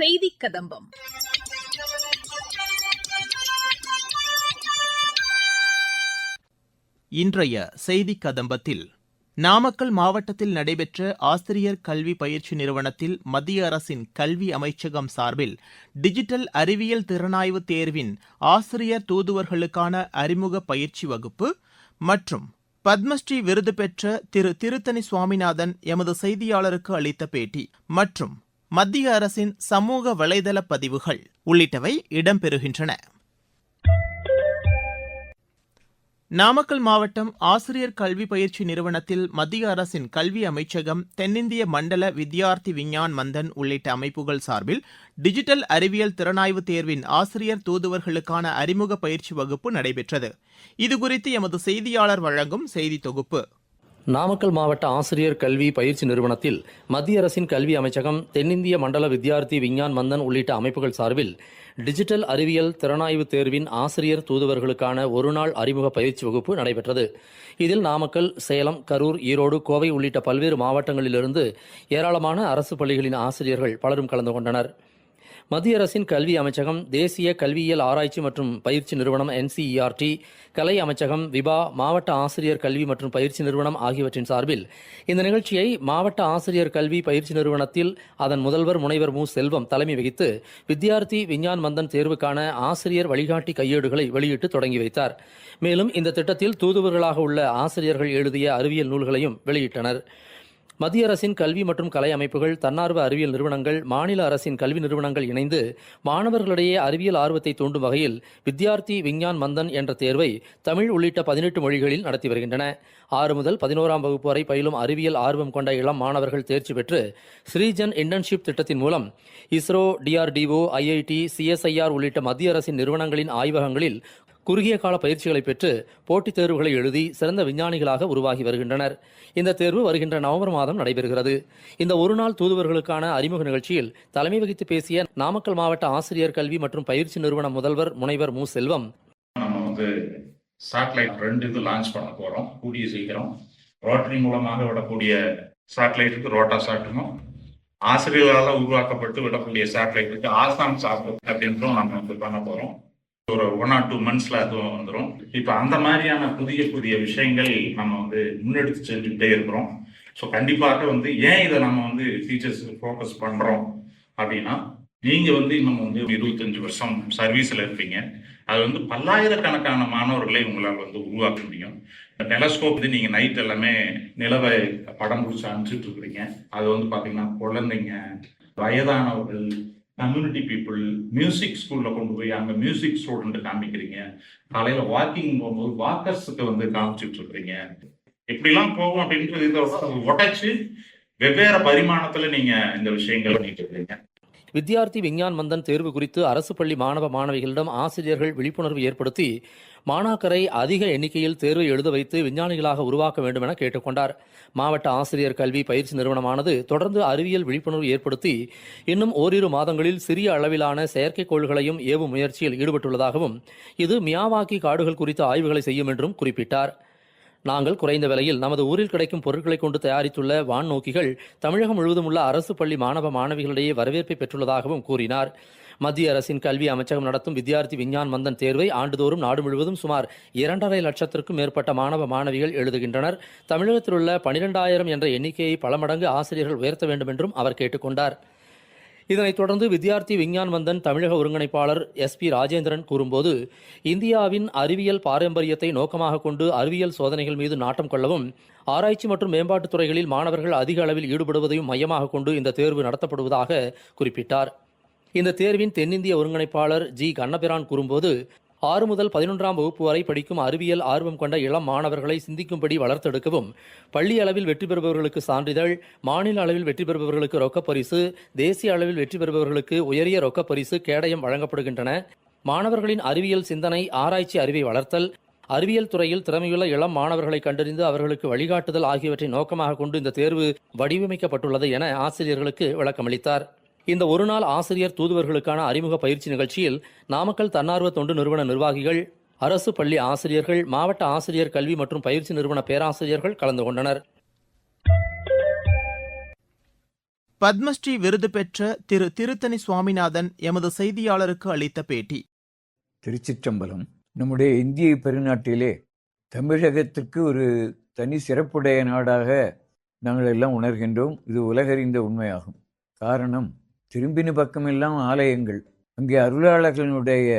செய்திக் கதம்பம். இன்றைய செய்திக் கதம்பத்தில் நாமக்கல் மாவட்டத்தில் நடைபெற்ற ஆசிரியர் கல்வி பயிற்சி நிறுவனத்தில் மத்திய அரசின் கல்வி அமைச்சகம் சார்பில் டிஜிட்டல் அறிவியல் திறனாய்வு தேர்வின் ஆசிரியர் தூதுவர்களுக்கான அறிமுக பயிற்சி வகுப்பு மற்றும் பத்மஸ்ரீ விருது பெற்ற திரு திருத்தணி சுவாமிநாதன் எமது செய்தியாளருக்கு அளித்த பேட்டி மற்றும் மத்திய அரசின் சமூக வலைதள பதிவுகள் உள்ளிட்டவை இடம்பெறுகின்றன. நாமக்கல் மாவட்டம் ஆசிரியர் கல்வி பயிற்சி நிறுவனத்தில் மத்திய அரசின் கல்வி அமைச்சகம், தென்னிந்திய மண்டல வித்யார்த்தி விஞ்ஞான் மந்தன் உள்ளிட்ட அமைப்புகள் சார்பில் டிஜிட்டல் அறிவியல் திறனாய்வு தேர்வின் ஆசிரியர் தூதுவர்களுக்கான அறிமுக பயிற்சி வகுப்பு நடைபெற்றது. இதுகுறித்து எமது செய்தியாளர் வழங்கும் செய்தி தொகுப்பு. நாமக்கல் மாவட்ட ஆசிரியர் கல்வி பயிற்சி நிறுவனத்தில் மத்திய அரசின் கல்வி அமைச்சகம், தென்னிந்திய மண்டல வித்யார்த்தி விஞ்ஞான் மந்தன் உள்ளிட்ட அமைப்புகள் சார்பில் டிஜிட்டல் அறிவியல் திறனாய்வு தேர்வின் ஆசிரியர் தூதுவர்களுக்கான ஒருநாள் அறிமுக பயிற்சி வகுப்பு நடைபெற்றது. இதில் நாமக்கல், சேலம், கரூர், ஈரோடு, கோவை உள்ளிட்ட பல்வேறு மாவட்டங்களிலிருந்து ஏராளமான அரசு பள்ளிகளின் ஆசிரியர்கள் பலரும் கலந்து கொண்டனர். மத்திய அரசின் கல்வி அமைச்சகம், தேசிய கல்வியியல் ஆராய்ச்சி மற்றும் பயிற்சி நிறுவனம் NCERT, கலை அமைச்சகம், விபா, மாவட்ட ஆசிரியர் கல்வி மற்றும் பயிற்சி நிறுவனம் ஆகியவற்றின் சார்பில் இந்த நிகழ்ச்சியை மாவட்ட ஆசிரியர் கல்வி பயிற்சி நிறுவனத்தில் அதன் முதல்வர் முனைவர் மு. செல்வம் தலைமை வகித்து வித்யார்த்தி விஞ்ஞான் மந்தன் தேர்வுக்கான ஆசிரியர் வழிகாட்டி கையேடுகளை வெளியிட்டு தொடங்கி வைத்தார். மேலும் இந்த திட்டத்தில் தூதுவர்களாக உள்ள ஆசிரியர்கள் எழுதிய அறிவியல் நூல்களையும் வெளியிட்டனர். மத்திய அரசின் கல்வி மற்றும் கலை அமைப்புகள், தன்னார்வ அறிவியல் நிறுவனங்கள், மாநில அரசின் கல்வி நிறுவனங்கள் இணைந்து மாணவர்களிடையே அறிவியல் ஆர்வத்தை தூண்டும் வகையில் வித்யார்த்தி விஞ்ஞான் மந்தன் என்ற தேர்வை தமிழ் உள்ளிட்ட 18 மொழிகளில் நடத்தி வருகின்றன. 6 முதல் 11ஆம் வகுப்பு வரை பயிலும் அறிவியல் ஆர்வம் கொண்ட இளம் மாணவர்கள் தேர்ச்சி பெற்று ஸ்ரீஜன் இன்டர்ன்ஷிப் திட்டத்தின் மூலம் இஸ்ரோ, DRDO, IIT, CSIR உள்ளிட்ட மத்திய அரசின் நிறுவனங்களின் ஆய்வகங்களில் குறுகிய கால பயிற்சிகளை பெற்று போட்டித் தேர்வுகளை எழுதி சிறந்த விஞ்ஞானிகளாக உருவாகி வருகின்றனர். இந்த தேர்வு வருகின்ற நவம்பர் மாதம் நடைபெறுகிறது. இந்த ஒருநாள் தூதுவர்களுக்கான அறிமுக நிகழ்ச்சியில் தலைமை வகித்து பேசிய நாமக்கல் மாவட்ட ஆசிரியர் கல்வி மற்றும் பயிற்சி நிறுவன முதல்வர் முனைவர் மு. செல்வம், நம்ம சேட்டலைட் 2 இது லான்ச் பண்ண போறோம் கூடிய சீக்கிரம். ரோட்டரி மூலமாக விடக்கூடிய சேட்டலைட்டுக்கு ரோட்டா சாட்டுணும், ஆசிரியர்களால் உருவாக்கப்பட்டு விடக்கூடிய சேட்டலைட்டுக்கு ஆசாம் சாப்பிட்டு அப்படின்றதும் நம்ம பண்ண போறோம். ஒரு 1 or 2 monthsல அது வந்துடும். இப்போ அந்த மாதிரியான புதிய புதிய விஷயங்கள் நம்ம முன்னெடுத்து செஞ்சுக்கிட்டே இருக்கிறோம். ஸோ கண்டிப்பாக ஏன் இதை நம்ம டீச்சர்ஸுக்கு ஃபோக்கஸ் பண்றோம் அப்படின்னா, நீங்க இன்னும் 25 வருஷம் சர்வீஸ்ல இருப்பீங்க. அது பல்லாயிரக்கணக்கான மாணவர்களை உங்களால் உருவாக்க முடியும். டெலஸ்கோப் நீங்க நைட் எல்லாமே நிலவை படம் பிடிச்சி அனுப்பிச்சிட்டு இருக்கிறீங்க. அது பாத்தீங்கன்னா குழந்தைங்க, வயதானவர்கள், கம்யூனிட்டி பீப்புள், மியூசிக் ஸ்கூல்ல கொண்டு போய் அங்கே மியூசிக் ஸ்டூடெண்ட் காமிக்கிறீங்க. காலையில வாக்கிங் போகும்போது வாக்கர்ஸுக்கு காமிச்சிட்டு இருக்கிறீங்க. எப்படிலாம் போகும் அப்படின்றது இதை உடைச்சு வெவ்வேறு பரிமாணத்துல நீங்க இந்த விஷயங்கள் பண்ணிட்டு இருக்கீங்க. வித்யார்த்தி விஞ்ஞான் மந்தன் தேர்வு குறித்து அரசு பள்ளி மாணவ மாணவிகளிடம் ஆசிரியர்கள் விழிப்புணர்வு ஏற்படுத்தி மாணாக்கரை அதிக எண்ணிக்கையில் தேர்வை எழுத வைத்து விஞ்ஞானிகளாக உருவாக்க வேண்டும் என கேட்டுக்கொண்டார். மாவட்ட ஆசிரியர் கல்வி பயிற்சி நிறுவனமானது தொடர்ந்து அறிவியல் விழிப்புணர்வு ஏற்படுத்தி இன்னும் ஓரிரு மாதங்களில் சிறிய அளவிலான செயற்கைக்கோள்களையும் ஏவும் முயற்சியில் ஈடுபட்டுள்ளதாகவும், இது மியாவாக்கி காடுகள் குறித்த ஆய்வுகளை செய்யும் என்றும் குறிப்பிட்டார். நாங்கள் குறைந்த விலையில் நமது ஊரில் கிடைக்கும் பொருட்களை கொண்டு தயாரித்துள்ள வான்-நோக்கிகள் தமிழகம் முழுவதும் உள்ள அரசு பள்ளி மாணவ மாணவிகளிடையே வரவேற்பை பெற்றுள்ளதாகவும் கூறினார். மத்திய அரசின் கல்வி அமைச்சகம் நடத்தும் வித்யார்த்தி விஞ்ஞான் மந்தன் தேர்வை ஆண்டுதோறும் நாடு முழுவதும் சுமார் 2.5 லட்சத்திற்கும் மேற்பட்ட மாணவ மாணவிகள் எழுதுகின்றனர். தமிழகத்தில் உள்ள 12,000 என்ற எண்ணிக்கையை பல மடங்கு ஆசிரியர்கள் உயர்த்த வேண்டும் என்றும் அவர் கேட்டுக்கொண்டார். இதனைத் தொடர்ந்து வித்யார்த்தி விஞ்ஞான் மந்தன் தமிழக ஒருங்கிணைப்பாளர் SP ராஜேந்திரன் கூறும்போது, இந்தியாவின் அறிவியல் பாரம்பரியத்தை நோக்கமாக கொண்டு அறிவியல் சோதனைகள் மீது நாட்டம் கொள்ளவும், ஆராய்ச்சி மற்றும் மேம்பாட்டுத் துறைகளில் மாணவர்கள் அதிக அளவில் ஈடுபடுவதையும் மையமாக கொண்டு இந்த தேர்வு நடத்தப்படுவதாக குறிப்பிட்டார். இந்த தேர்வின் தென்னிந்திய ஒருங்கிணைப்பாளர் G. கண்ணபிரான் கூறும்போது, 6 முதல் 11ஆம் வகுப்பு வரை படிக்கும் அறிவியல் ஆர்வம் கொண்ட இளம் மாணவர்களை சிந்திக்கும்படி வளர்த்தெடுக்கவும், பள்ளி அளவில் வெற்றி பெறுபவர்களுக்கு சான்றிதழ், மாநில அளவில் வெற்றி பெறுபவர்களுக்கு ரொக்கப்பரிசு, தேசிய அளவில் வெற்றி பெறுபவர்களுக்கு உயரிய ரொக்கப்பரிசு, கேடயம் வழங்கப்படுகின்றன. மாணவர்களின் அறிவியல் சிந்தனை, ஆராய்ச்சி அறிவை வளர்த்தல், அறிவியல் துறையில் திறமையுள்ள இளம் மாணவர்களை கண்டறிந்து அவர்களுக்கு வழிகாட்டுதல் ஆகியவற்றை நோக்கமாக கொண்டு இந்த தேர்வு வடிவமைக்கப்பட்டுள்ளது என ஆசிரியர்களுக்கு விளக்கமளித்தார். இந்த ஒருநாள் ஆசிரியர் தூதுவர்களுக்கான அறிமுக பயிற்சி நிகழ்ச்சியில் நாமக்கல் தன்னார்வ தொண்டு நிறுவன நிர்வாகிகள், அரசு பள்ளி ஆசிரியர்கள், மாவட்ட ஆசிரியர் கல்வி மற்றும் பயிற்சி நிறுவன பேராசிரியர்கள் கலந்து கொண்டனர். பத்மஸ்ரீ விருது பெற்ற திரு திருத்தணி சுவாமிநாதன் எமது செய்தியாளருக்கு அளித்த பேட்டி. திருச்சிற்றம்பலம். நம்முடைய இந்திய பெருநாட்டிலே தமிழகத்திற்கு ஒரு தனி சிறப்புடைய நாடாக நாங்கள் எல்லாம் உணர்கின்றோம். இது உலகறிந்த உண்மையாகும். காரணம், திரும்பின பக்கமெல்லாம் ஆலயங்கள், அங்கே அருளாளர்களுடைய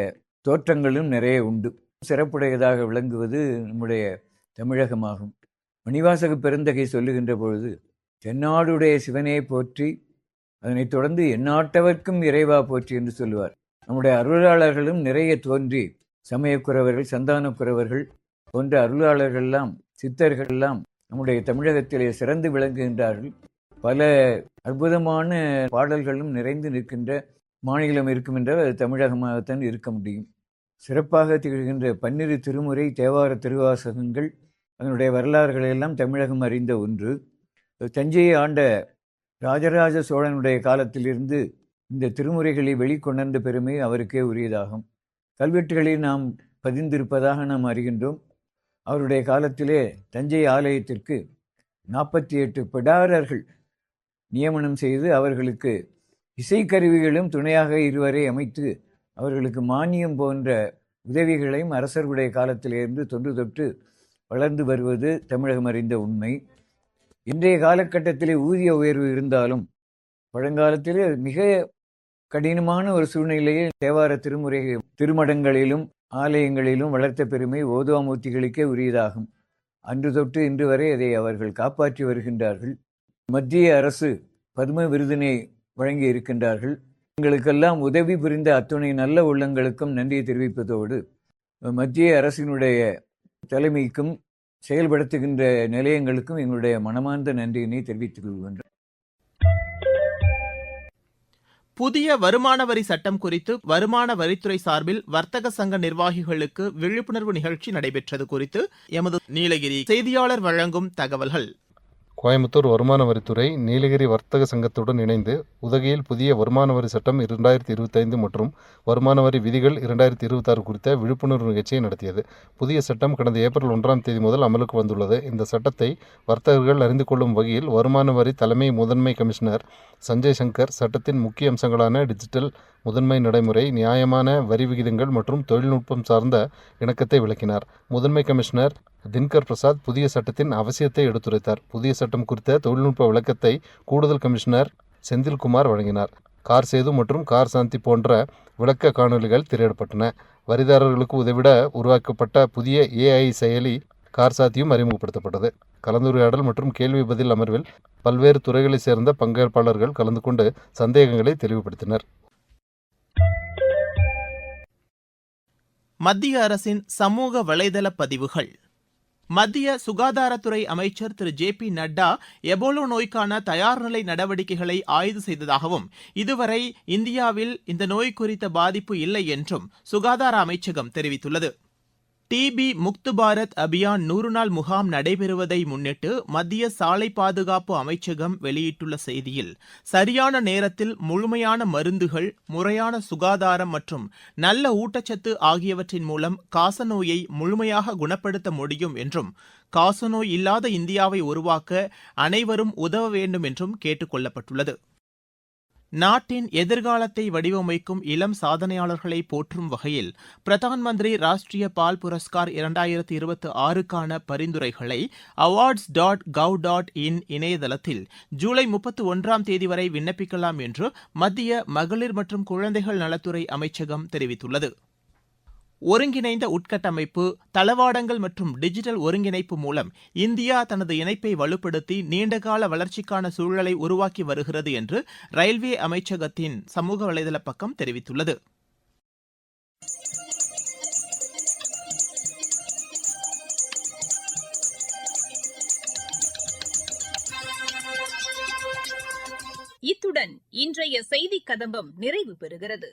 தோற்றங்களும் நிறைய உண்டு. சிறப்புடையதாக விளங்குவது நம்முடைய தமிழகமாகும். மணிவாசக பெருந்தகை சொல்லுகின்ற பொழுது, தென்னாடுடைய சிவனே போற்றி, அதனைத் தொடர்ந்து எந்நாட்டவர்க்கும் இறைவா போற்றி என்று சொல்லுவார். நம்முடைய அருளாளர்களும் நிறைய தோன்றி, சமயக்குறவர்கள், சந்தானக்குறவர்கள் போன்ற அருளாளர்கள்லாம், சித்தர்கள்லாம் நம்முடைய தமிழகத்திலே சிறந்து விளங்குகின்றார்கள். பல அற்புதமான பாடல்களும் நிறைந்து நிற்கின்ற மாநிலம் இருக்கும் என்றால் அது தமிழகமாகத்தான் இருக்க முடியும். சிறப்பாக திகழ்கின்ற 12 திருமுறை தேவார திருவாசகங்கள், அதனுடைய வரலாறுகளை எல்லாம் தமிழகம் அறிந்த ஒன்று. தஞ்சையை ஆண்ட ராஜராஜ சோழனுடைய காலத்திலிருந்து இந்த திருமுறைகளை வெளிக்கொணர்ந்த பெருமை அவருக்கே உரியதாகும். கல்வெட்டுகளை நாம் பதிந்திருப்பதாக நாம் அறிகின்றோம். அவருடைய காலத்திலே தஞ்சை ஆலயத்திற்கு 48 பிடாரர்கள் நியமனம் செய்து அவர்களுக்கு இசைக்கருவிகளும் துணையாக இருவரை அமைத்து அவர்களுக்கு மானியம் போன்ற உதவிகளையும் அரசர்களுடைய காலத்திலிருந்து தொன்று தொட்டு வளர்ந்து வருவது தமிழகம் அறிந்த உண்மை. இன்றைய காலகட்டத்திலே ஊதிய உயர்வு இருந்தாலும் பழங்காலத்திலே மிக கடினமான ஒரு சூழ்நிலையை தேவார திருமுறை திருமடங்களிலும் ஆலயங்களிலும் வளர்த்த பெருமை ஓதுவாமூர்த்திகளுக்கே உரியதாகும். அன்று தொட்டு இன்று வரை அதை அவர்கள் காப்பாற்றி வருகின்றார்கள். மத்திய அரசு பத்ம விருதினை வழங்கி இருக்கின்றார்கள். எங்களுக்கெல்லாம் உதவி புரிந்த அத்துணை நல்ல உள்ளங்களுக்கும் நன்றியை தெரிவிப்பதோடு, மத்திய அரசினுடைய தலைமைக்கும் செயல்படுத்துகின்ற நிலையங்களுக்கும் எங்களுடைய மனமார்ந்த நன்றியினை தெரிவித்துக் கொள்கின்றோம். புதிய வருமான வரி சட்டம் குறித்து வருமான வரித்துறை சார்பில் வர்த்தக சங்க நிர்வாகிகளுக்கு விழிப்புணர்வு நிகழ்ச்சி நடைபெற்றது குறித்து எமது நீலகிரி செய்தியாளர் வழங்கும் தகவல்கள். கோயம்புத்தூர் வருமான வரித்துறை நீலகிரி வர்த்தக சங்கத்துடன் இணைந்து உதகையில் புதிய வருமான வரி சட்டம் 2025 மற்றும் வருமான வரி விதிகள் 2026 குறித்த விழிப்புணர்வு நிகழ்ச்சியை நடத்தியது. புதிய சட்டம் கடந்த ஏப்ரல் 1ஆம் தேதி முதல் அமலுக்கு வந்துள்ளது. இந்த சட்டத்தை வர்த்தகர்கள் அறிந்து கொள்ளும் வகையில் வருமான வரி தலைமை முதன்மை கமிஷனர் சஞ்சய் சங்கர் சட்டத்தின் முக்கிய அம்சங்களான டிஜிட்டல் முதன்மை நடைமுறை, நியாயமான வரி விகிதங்கள் மற்றும் தொழில்நுட்பம் சார்ந்த இணக்கத்தை விளக்கினார். முதன்மை கமிஷனர் தின்கர் பிரசாத் புதிய சட்டத்தின் அவசியத்தை எடுத்துரைத்தார். புதிய சட்டம் குறித்த தொழில்நுட்ப விளக்கத்தை கூடுதல் கமிஷனர் செந்தில்குமார் வழங்கினார். கார் சேது மற்றும் கார் சாந்தி போன்ற விளக்க காணொலிகள் திரையிடப்பட்டன. வரிதாரர்களுக்கு உதவிட உருவாக்கப்பட்ட புதிய AI செயலி கார் சாத்தியும் அறிமுகப்படுத்தப்பட்டது. கலந்துரையாடல் மற்றும் கேள்வி பதில் அமர்வில் பல்வேறு துறைகளைச் சேர்ந்த பங்கேற்பாளர்கள் கலந்து கொண்டு சந்தேகங்களை தெளிவுபடுத்தினர். மத்திய அரசின் சமூக வலைதள பதிவுகள். மத்திய சுகாதாரத்துறை அமைச்சர் திரு JP நட்டா எபோலா நோய்க்கான தயார்நிலை நடவடிக்கைகளை ஆய்வு செய்ததாகவும், இதுவரை இந்தியாவில் இந்த நோய் குறித்த பாதிப்பு இல்லை என்றும் சுகாதார அமைச்சகம் தெரிவித்துள்ளது. டிபி முக்து பாரத் அபியான் 100 நாள் முகாம் நடைபெறுவதை முன்னிட்டு மத்திய சாலை பாதுகாப்பு அமைச்சகம் வெளியிட்டுள்ள செய்தியில், சரியான நேரத்தில் முழுமையான மருந்துகள், முறையான சுகாதாரம் மற்றும் நல்ல ஊட்டச்சத்து ஆகியவற்றின் மூலம் காசநோயை முழுமையாக குணப்படுத்த முடியும் என்றும், காசநோய் இல்லாத இந்தியாவை உருவாக்க அனைவரும் உதவ வேண்டும் என்றும் கேட்டுக் கொள்ளப்பட்டுள்ளது. நாட்டின் எதிர்காலத்தை வடிவமைக்கும் இளம் சாதனையாளர்களை போற்றும் வகையில் பிரதான் மந்திரி ராஷ்டிரிய பால் புரஸ்கார் 2026க்கான பரிந்துரைகளை awards.gov.in இணையதளத்தில் ஜூலை 31ஆம் தேதி வரை விண்ணப்பிக்கலாம் என்று மத்திய மகளிர் மற்றும் குழந்தைகள் நலத்துறை அமைச்சகம் தெரிவித்துள்ளது. ஒருங்கிணைந்த உட்கட்டமைப்பு, தளவாடங்கள் மற்றும் டிஜிட்டல் ஒருங்கிணைப்பு மூலம் இந்தியா தனது இணைப்பை வலுப்படுத்தி நீண்டகால வளர்ச்சிக்கான சூழலை உருவாக்கி வருகிறது என்று ரயில்வே அமைச்சகத்தின் சமூக வலைதள பக்கம் தெரிவித்துள்ளது. இத்துடன் இன்றைய செய்திக் கதம்பம் நிறைவு பெறுகிறது.